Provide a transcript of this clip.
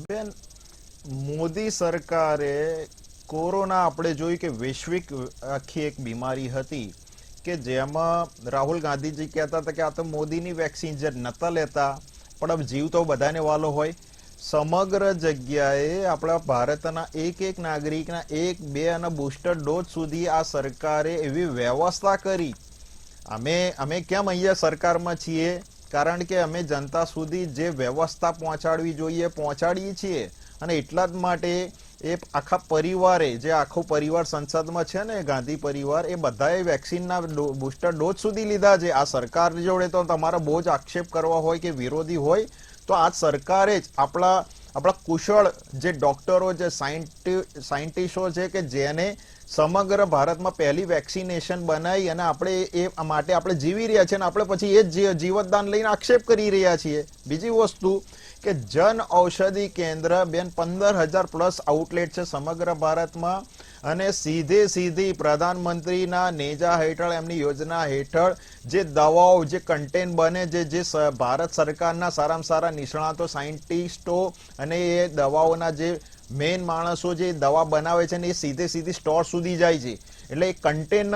બેન, મોદી સરકારે કોરોના આપણે જોયું કે વૈશ્વિક આખી એક બીમારી હતી કે જેમાં રાહુલ ગાંધીજી કહેતા હતા કે આ તો મોદીની વેક્સિન જે નતા લેતા, પણ હવે જીવ તો બધાને વાલો હોય. સમગ્ર જગ્યાએ આપણા ભારતના એક નાગરિકના 1, 2 અને બુસ્ટર ડોઝ સુધી આ સરકારે એવી વ્યવસ્થા કરી. અમે કેમ અહીંયા સરકારમાં છીએ? કારણ કે અમે જનતા સુધી જે વ્યવસ્થા પહોંચાડવી જોઈએ પહોંચાડીએ છીએ. અને એટલા જ માટે એ આખા પરિવારે, જે આખો પરિવાર સંસદમાં છે ને, ગાંધી પરિવાર, એ બધાએ વેક્સિનના બુસ્ટર ડોઝ સુધી લીધા છે. આ સરકાર જોડે તો તમારા બહુ જ આક્ષેપ કરવા હોય કે વિરોધી હોય તો આ સરકારે જ આપણા કુશળ જે ડોક્ટરો, જે સાયન્ટિસ્ટો છે કે જેને સમગ્ર ભારતમાં પહેલી વેક્સિનેશન બનાવી અને આપણે એ માટે આપણે જીવી રહ્યા છીએ અને આપણે પછી એ જ જીવતદાન લઈને આક્ષેપ કરી રહ્યા છીએ. બીજી વસ્તુ કે જન ઔષધિ કેન્દ્ર બેન 15,000 પ્લસ આઉટલેટ છે સમગ્ર ભારતમાં અને સીધી પ્રધાનમંત્રીના નેજા હેઠળ, એમની યોજના હેઠળ જે દવાઓ, જે કન્ટેન્ટ બને, જે ભારત સરકારના સારામાં સારા નિષ્ણાતો, સાયન્ટિસ્ટો અને એ દવાઓના જે મેઇન માણસો જે દવા બનાવે છે ને એ સીધી સ્ટોર સુધી જાય છે. એટલે એ કન્ટેન્ટ